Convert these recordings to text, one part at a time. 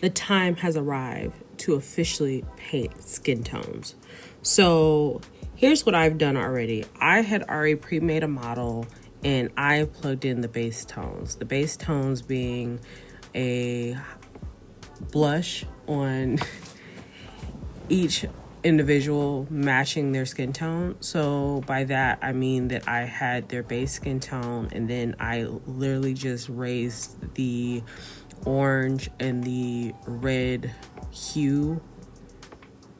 the time has arrived to officially paint skin tones. So here's what I've done already. I had already pre-made a model and I plugged in the base tones. The base tones being a blush on each individual matching their skin tone. So by that I mean that I had their base skin tone and then I literally just raised the orange and the red hue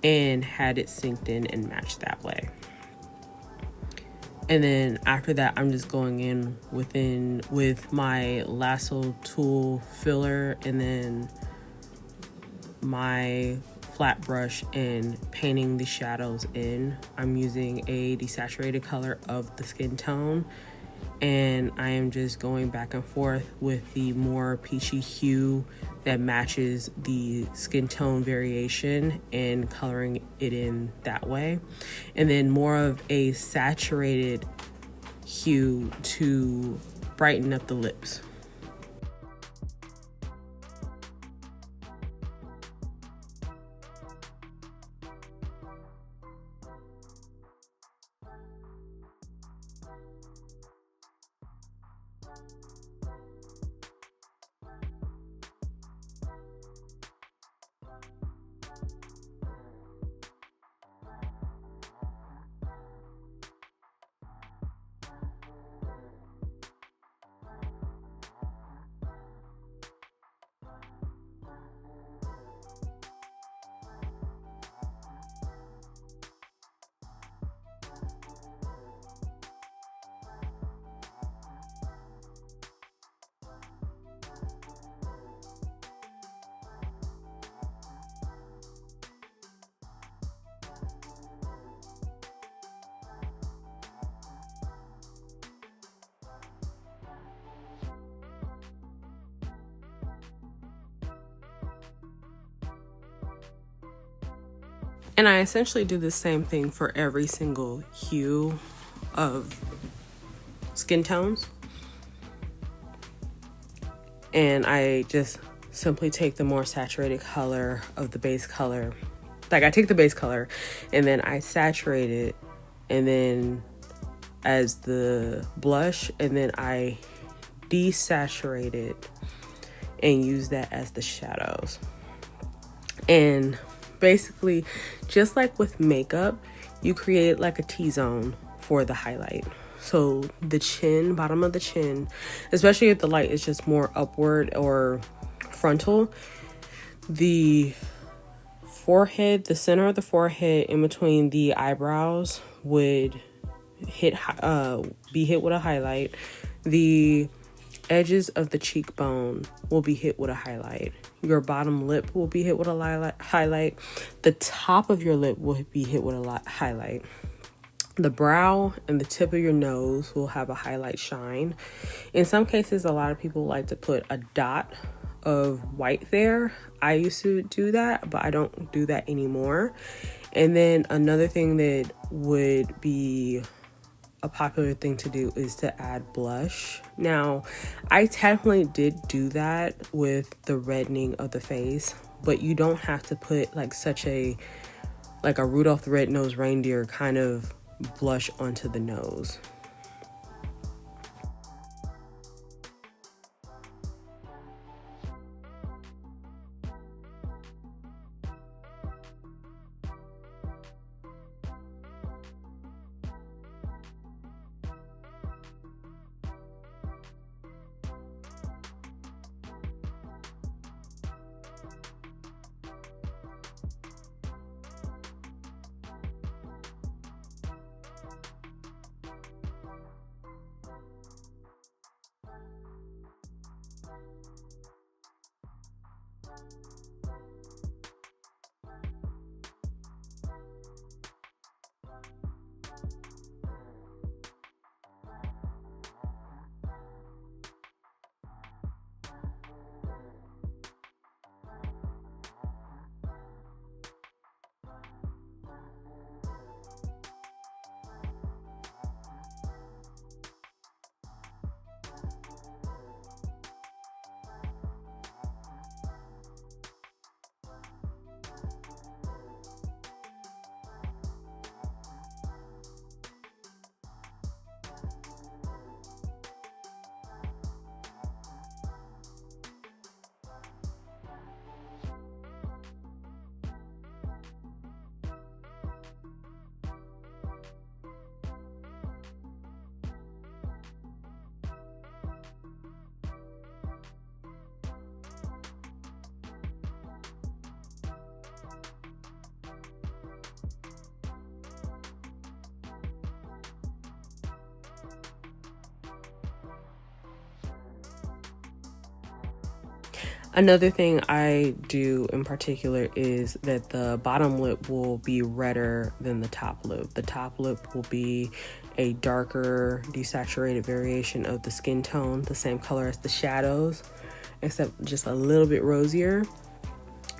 and had it synced in and matched that way. And then after that, I'm just going in with my lasso tool filler and then my flat brush and painting the shadows in. I'm using a desaturated color of the skin tone, and I am just going back and forth with the more peachy hue that matches the skin tone variation and coloring it in that way. And then more of a saturated hue to brighten up the lips. And I essentially do the same thing for every single hue of skin tones. And I just simply take the more saturated color of the base color. Like I take the base color and then I saturate it and then as the blush, and then I desaturate it and use that as the shadows. And basically, just like with makeup, you create like a T-zone for the highlight. So the chin, bottom of the chin, especially if the light is just more upward or frontal, the forehead, the center of the forehead in between the eyebrows would be hit with a highlight. The edges of the cheekbone will be hit with a highlight. Your bottom lip will be hit with a highlight. The top of your lip will be hit with a highlight. The brow and the tip of your nose will have a highlight shine. In some cases, a lot of people like to put a dot of white there. I used to do that, but I don't do that anymore. And then another thing that would be a popular thing to do is to add blush. Now, I technically did do that with the reddening of the face, but you don't have to put like a Rudolph the Red-Nosed Reindeer kind of blush onto the nose. Another thing I do in particular is that the bottom lip will be redder than the top lip. The top lip will be a darker desaturated variation of the skin tone, the same color as the shadows, except just a little bit rosier.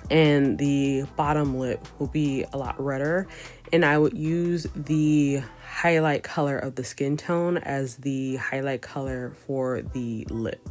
And the bottom lip will be a lot redder. And I would use the highlight color of the skin tone as the highlight color for the lip.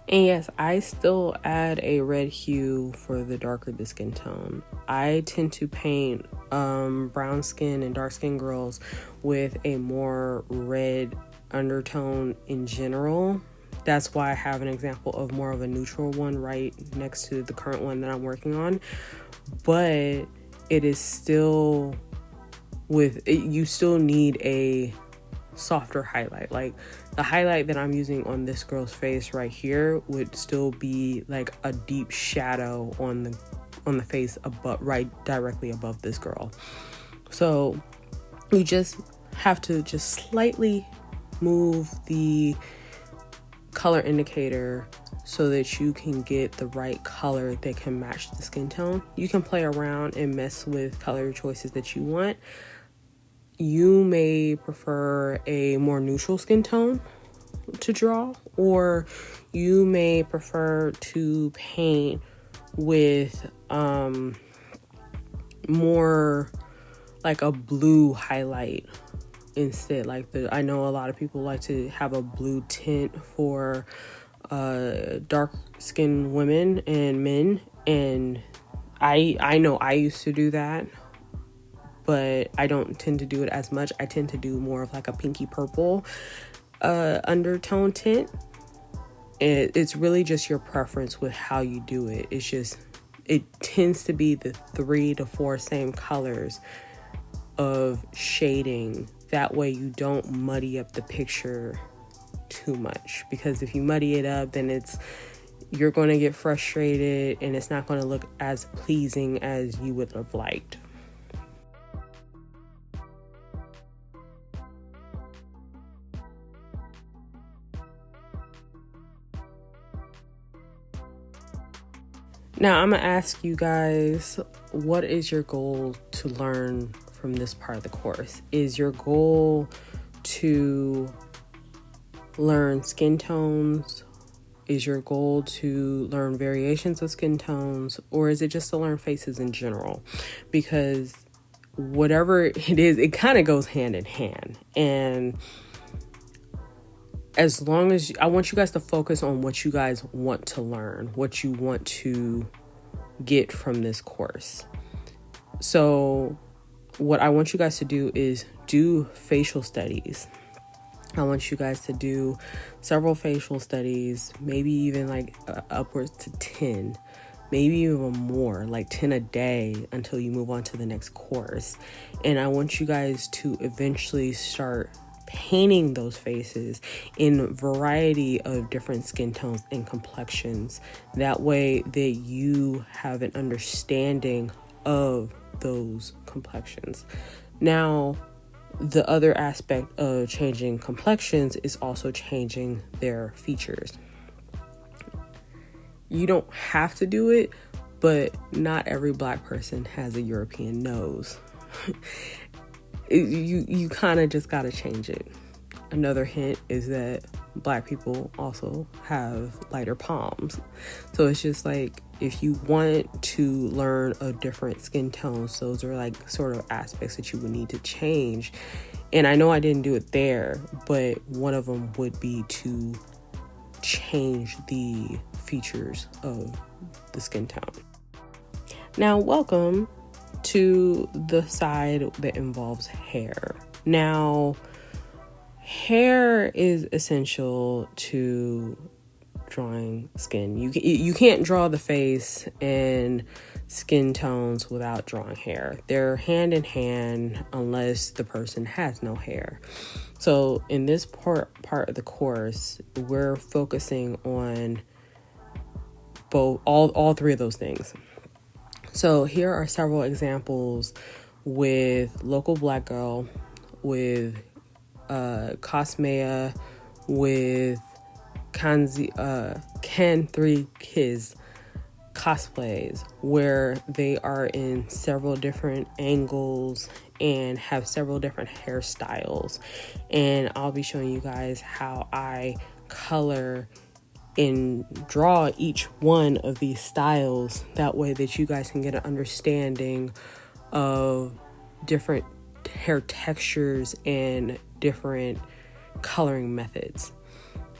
And yes, I still add a red hue for the darker the skin tone. I tend to paint brown skin and dark skin girls with a more red undertone in general. That's why I have an example of more of a neutral one right next to the current one that I'm working on. But it is still you still need a softer highlight. Like the highlight that I'm using on this girl's face right here would still be like a deep shadow on the face above, right directly above this girl. So you just have to just slightly move the color indicator so that you can get the right color that can match the skin tone. You can play around and mess with color choices that you want. You may prefer a more neutral skin tone to draw, or you may prefer to paint with more like a blue highlight instead. Like I know a lot of people like to have a blue tint for dark skinned women and men, and I know I used to do that, but I don't tend to do it as much. I tend to do more of like a pinky purple undertone tint. It's really just your preference with how you do it. It tends to be the 3 to 4 same colors of shading. That way you don't muddy up the picture too much, because if you muddy it up, then you're going to get frustrated and it's not going to look as pleasing as you would have liked. Now I'm gonna ask you guys, what is your goal to learn from this part of the course? Is your goal to learn skin tones? Is your goal to learn variations of skin tones? Or is it just to learn faces in general? Because whatever it is, it kind of goes hand in hand. And as long as I want you guys to focus on what you guys want to learn, what you want to get from this course. So what I want you guys to do is do facial studies. I want you guys to do several facial studies, maybe even like upwards to 10, maybe even more, like 10 a day until you move on to the next course. And I want you guys to eventually start painting those faces in a variety of different skin tones and complexions. That way that you have an understanding of those complexions. Now, the other aspect of changing complexions is also changing their features. You don't have to do it, but not every Black person has a European nose. You kind of just got to change it. Another hint is that Black people also have lighter palms. So it's just like, if you want to learn a different skin tones, those are like sort of aspects that you would need to change. And I know I didn't do it there, but one of them would be to change the features of the skin tone. Now, welcome to the side that involves hair. Now, hair is essential to drawing skin. You can't draw the face and skin tones without drawing hair. They're hand in hand unless the person has no hair. So in this part of the course, we're focusing on all 3 of those things. So here are several examples with Local Black Girl, with Cosmea, with Can 3 Kids cosplays, where they are in several different angles and have several different hairstyles. And I'll be showing you guys how I color and draw each one of these styles. That way that you guys can get an understanding of different hair textures and different coloring methods.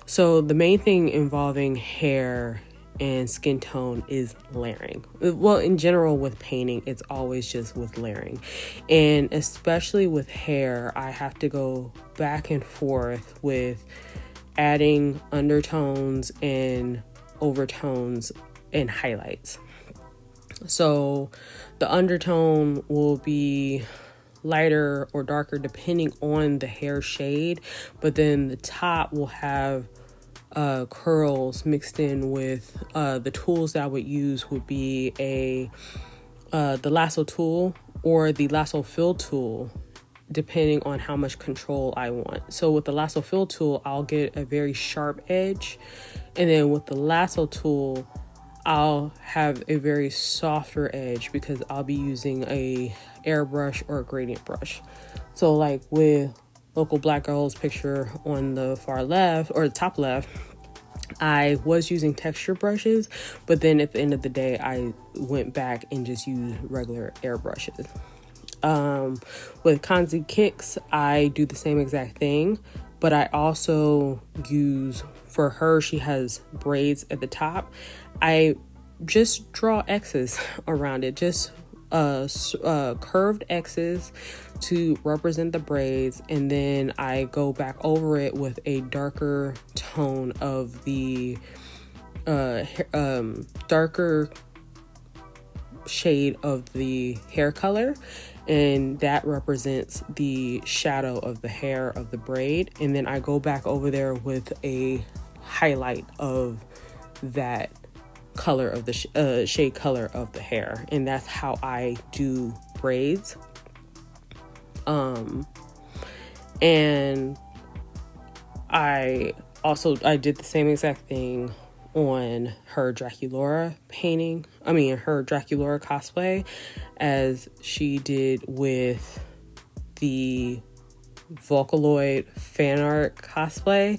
So the main thing involving hair and skin tone is layering. Well, in general with painting, it's always just with layering. And especially with hair, I have to go back and forth with adding undertones and overtones and highlights. So the undertone will be lighter or darker depending on the hair shade, but then the top will have curls mixed in with the tools that I would use would be the lasso tool or the lasso fill tool, depending on how much control I want. So with the lasso fill tool, I'll get a very sharp edge, and then with the lasso tool, I'll have a very softer edge because I'll be using a airbrush or a gradient brush. So like with Local Black Girl's picture on the far left or the top left, I was using texture brushes, but then at the end of the day, I went back and just used regular airbrushes. With Kanzi Kicks, I do the same exact thing, but I also use, for her, she has braids at the top. I just draw X's around it, just curved X's to represent the braids, and then I go back over it with a darker tone of the darker shade of the hair color, and that represents the shadow of the hair of the braid, and then I go back over there with a highlight of that color of the shade color of the hair, and that's how I do braids. And I did the same exact thing on her Draculaura her Draculaura cosplay, as she did with the Vocaloid fan art cosplay.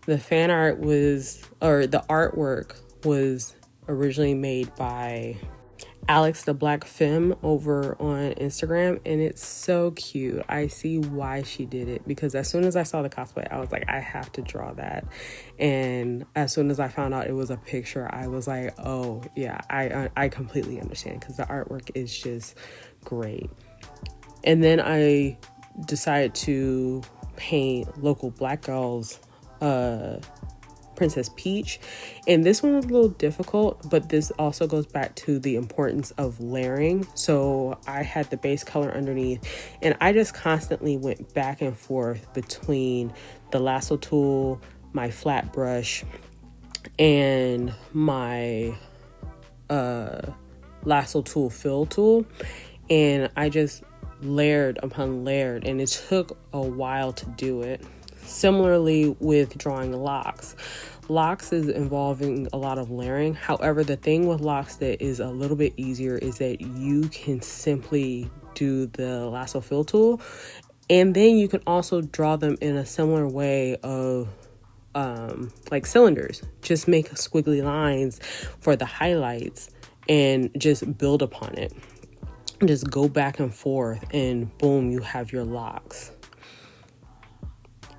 The fan art the artwork was originally made by Alex the Black Femme over on Instagram, and it's so cute. I see why she did it, because as soon as I saw the cosplay, I was like, I have to draw that. And as soon as I found out it was a picture, I was like, oh yeah, I completely understand, because the artwork is just great. And then I decided to paint Local Black Girl's Princess Peach, and this one was a little difficult, but this also goes back to the importance of layering. So I had the base color underneath, and I just constantly went back and forth between the lasso tool, my flat brush, and my lasso tool fill tool, and I just layered upon layered, and it took a while to do it. Similarly with drawing locks. Locks is involving a lot of layering. However, the thing with locks that is a little bit easier is that you can simply do the lasso fill tool, and then you can also draw them in a similar way of like cylinders. Just make squiggly lines for the highlights and just build upon it. Just go back and forth, and boom, you have your locks.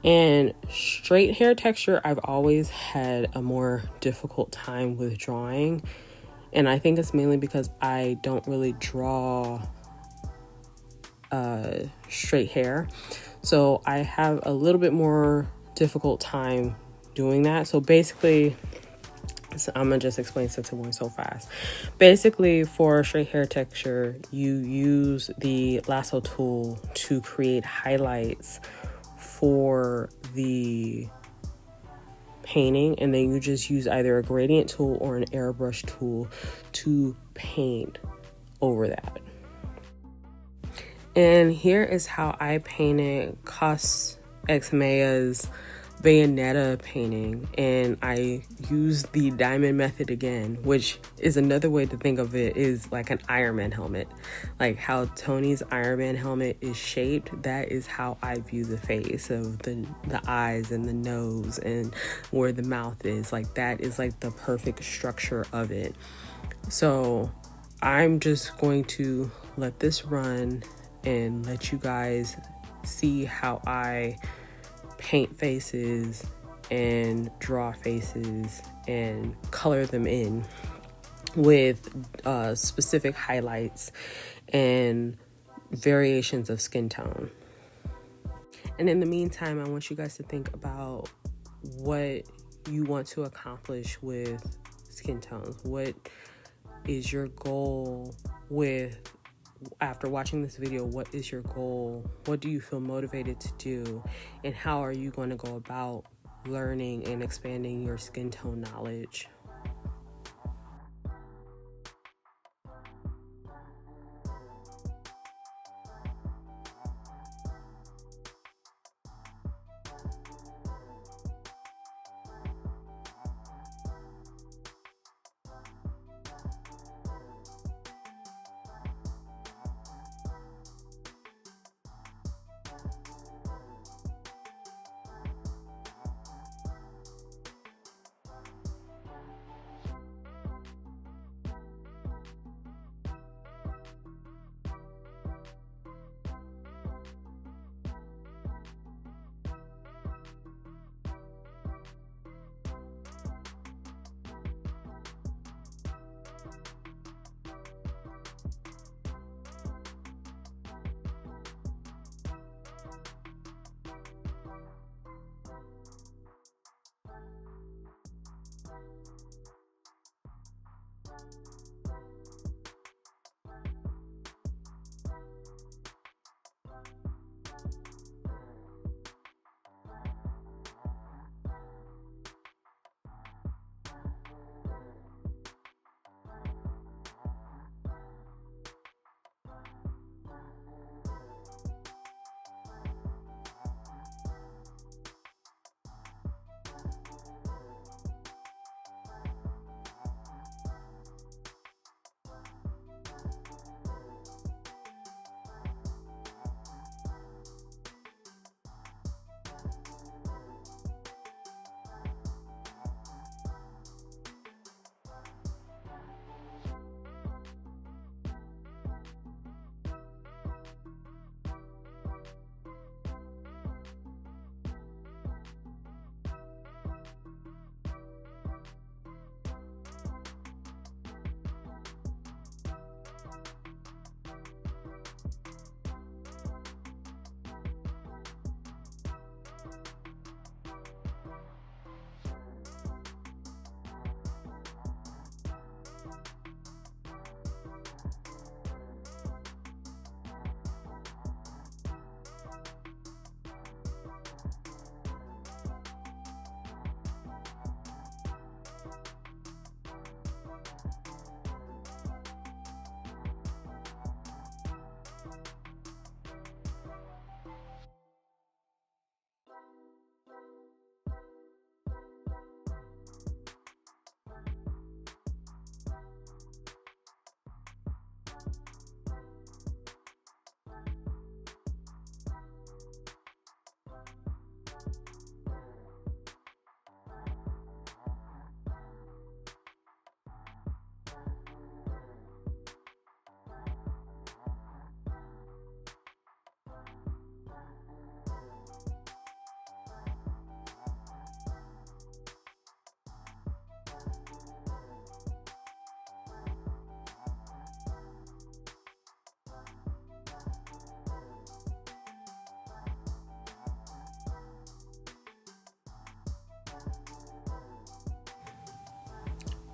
And straight hair texture, I've always had a more difficult time with drawing. And I think it's mainly because I don't really draw straight hair. So I have a little bit more difficult time doing that. So basically, I'm going to just explain since I'm going so fast. Basically, for straight hair texture, you use the lasso tool to create highlights for the painting, and then you just use either a gradient tool or an airbrush tool to paint over that. And here is how I painted Cos Ex Maya's Bayonetta painting, and I used the diamond method again, which is another way to think of it, is like an Iron Man helmet. Like how Tony's Iron Man helmet is shaped, that is how I view the face of the eyes and the nose and where the mouth is. Like that is like the perfect structure of it. So I'm just going to let this run and let you guys see how I paint faces and draw faces and color them in with specific highlights and variations of skin tone. And in the meantime, I want you guys to think about what you want to accomplish with skin tones. What is your goal after watching this video? What is your goal? What do you feel motivated to do? And how are you going to go about learning and expanding your skin tone knowledge?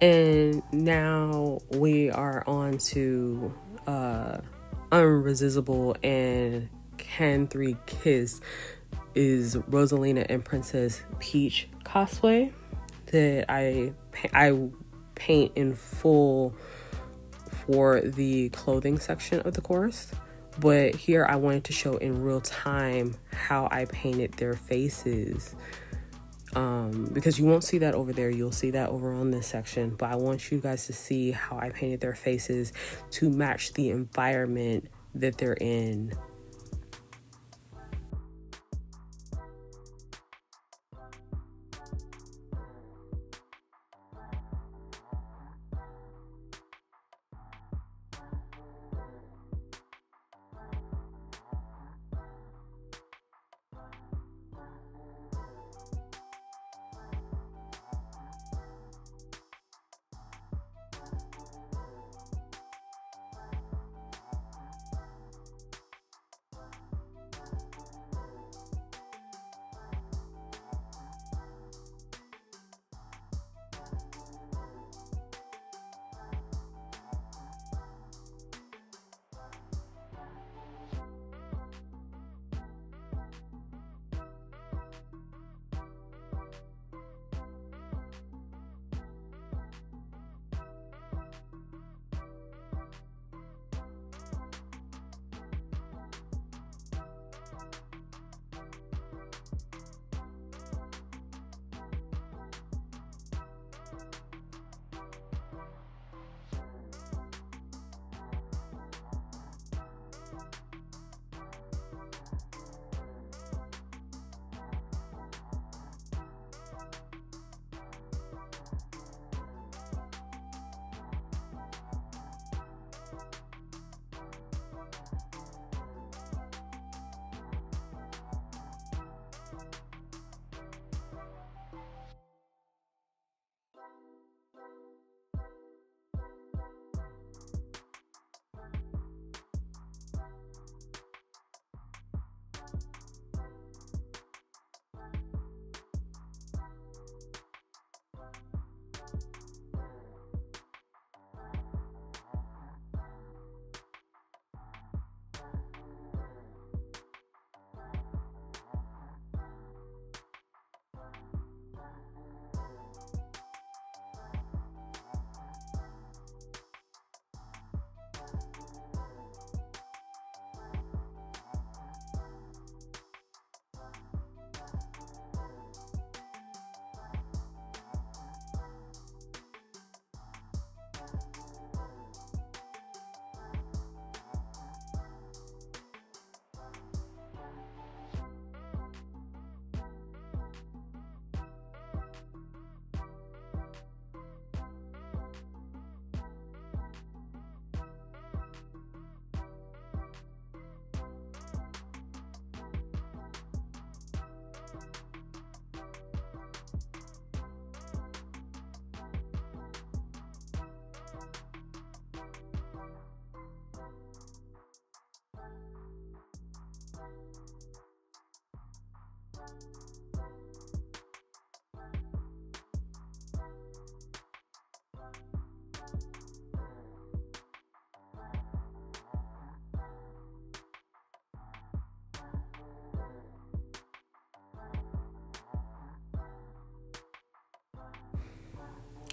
And now we are on to Unresistable and Can 3 Kiss is Rosalina and Princess Peach cosplay that I paint in full for the clothing section of the course. But here I wanted to show in real time how I painted their faces. Because you won't see that over there, you'll see that over on this section, but I want you guys to see how I painted their faces to match the environment that they're in.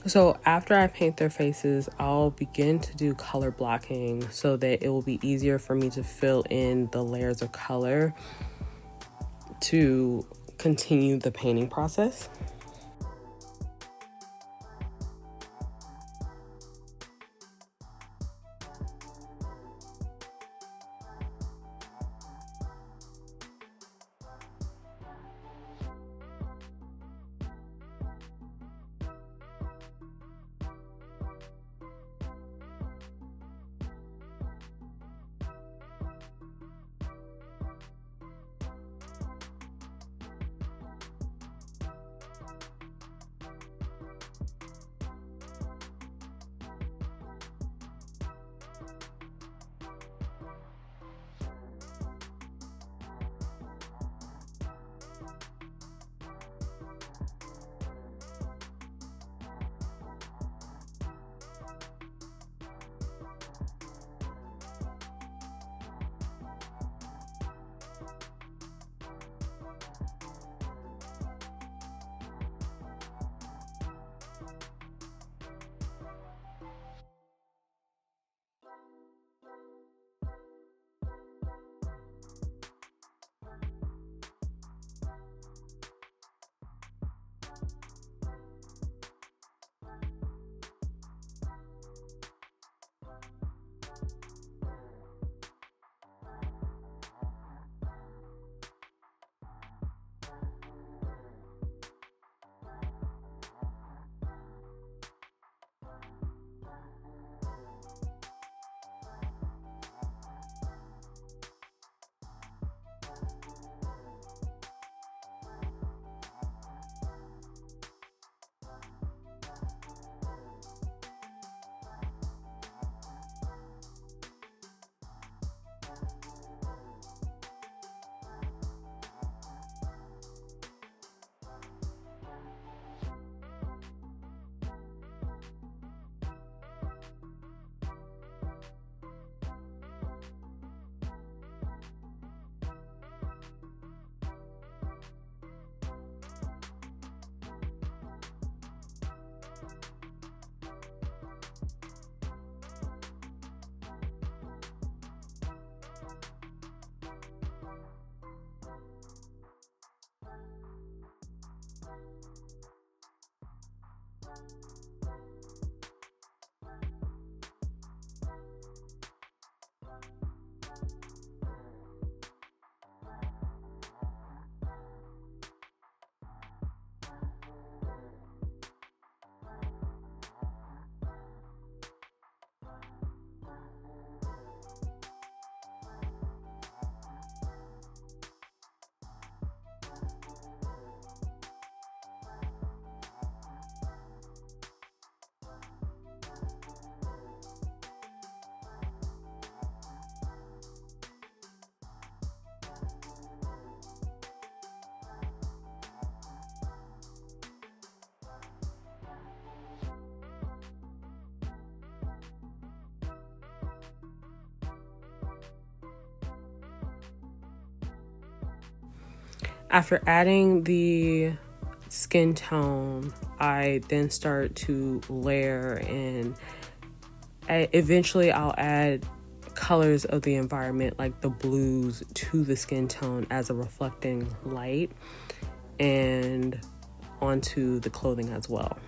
So after I paint their faces, I'll begin to do color blocking so that it will be easier for me to fill in the layers of color to continue the painting process. After adding the skin tone, I then start to layer, and eventually I'll add colors of the environment like the blues to the skin tone as a reflecting light and onto the clothing as well.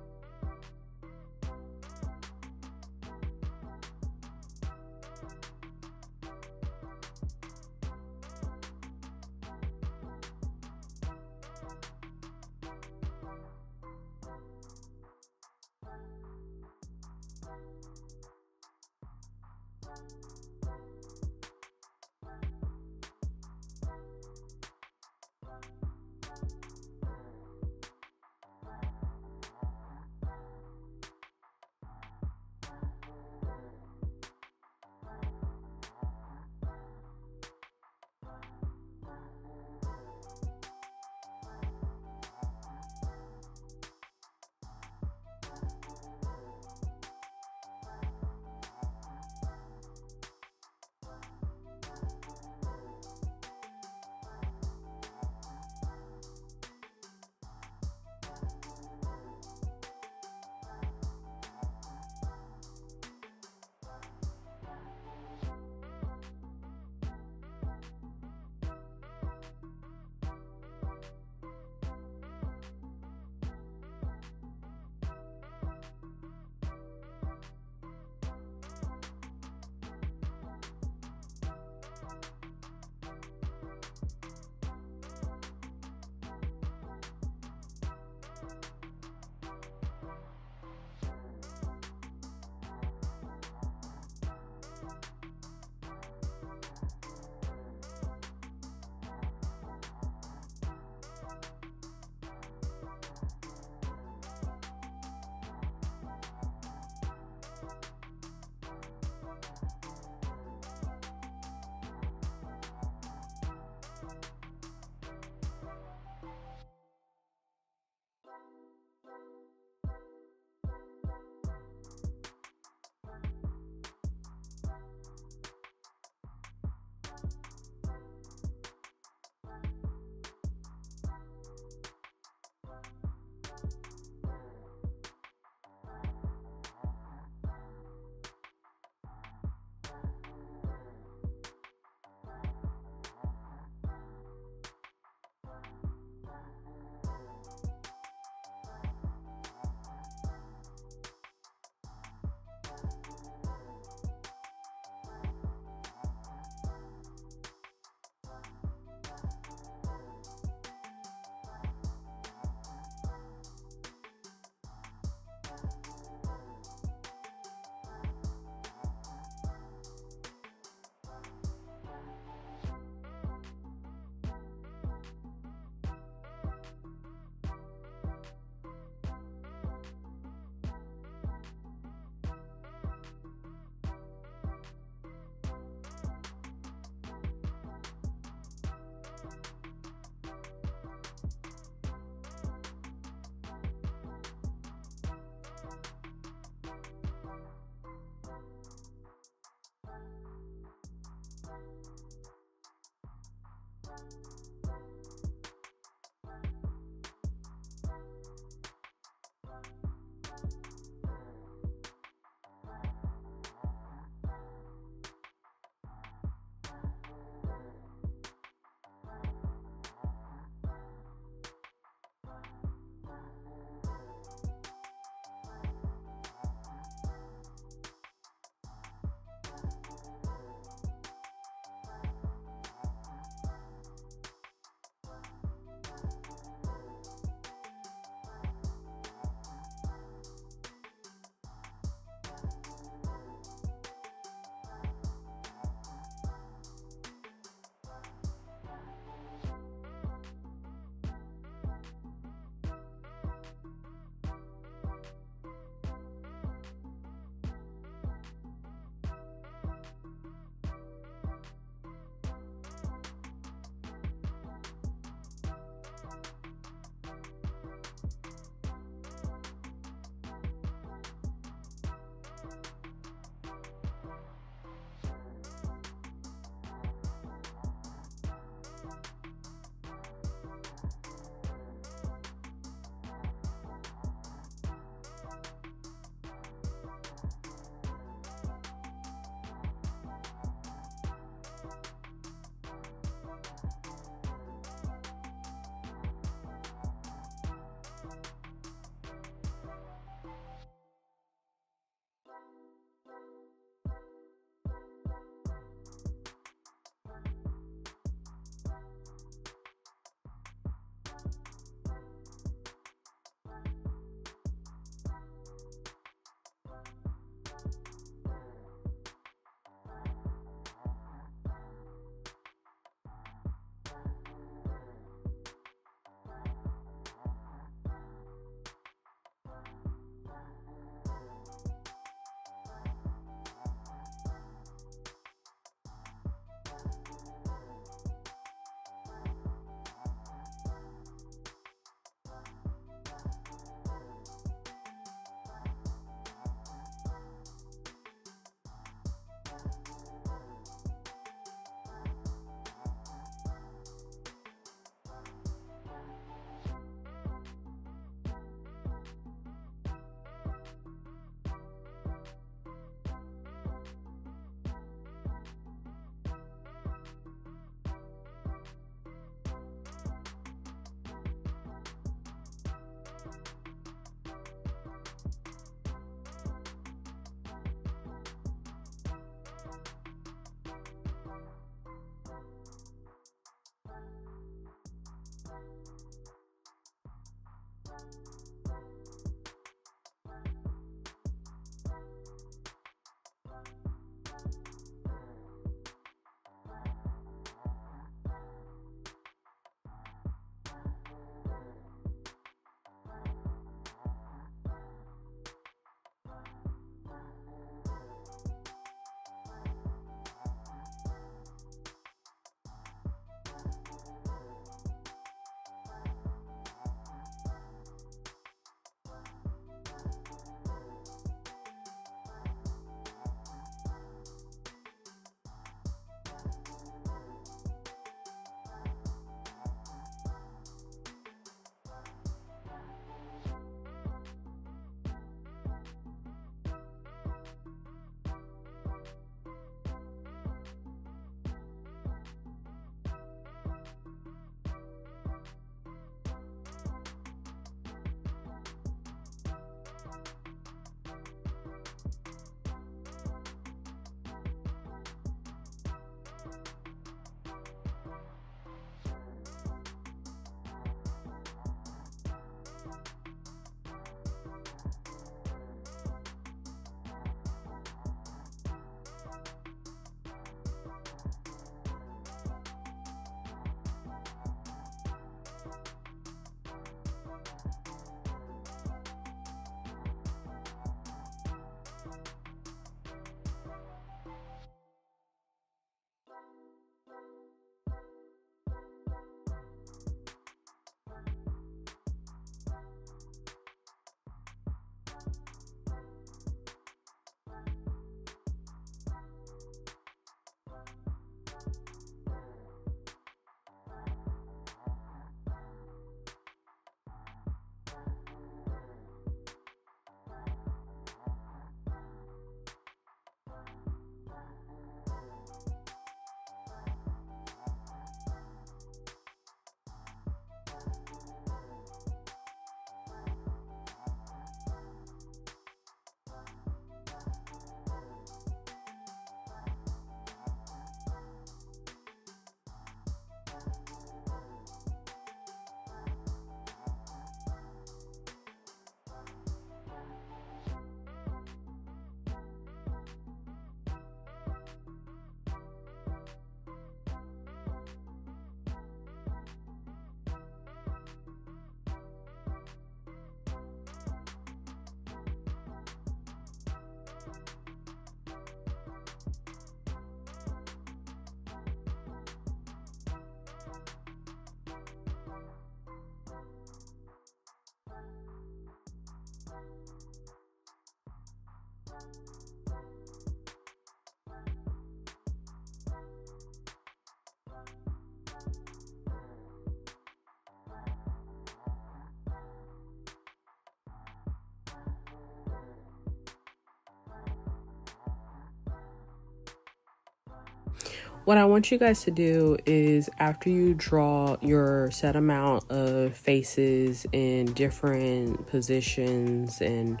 What I want you guys to do is, after you draw your set amount of faces in different positions and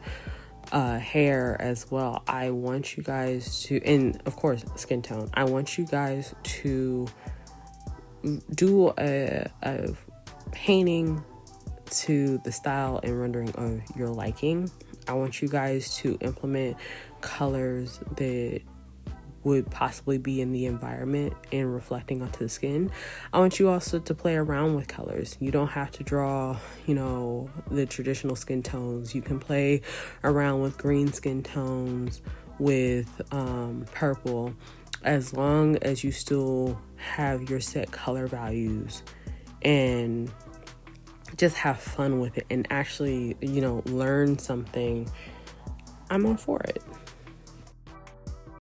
hair as well, I want you guys to, and of course skin tone, I want you guys to do a painting to the style and rendering of your liking. I want you guys to implement colors that would possibly be in the environment and reflecting onto the skin. I want you also to play around with colors. You don't have to draw, the traditional skin tones. You can play around with green skin tones, with purple, as long as you still have your set color values, and just have fun with it and actually, learn something. I'm all for it.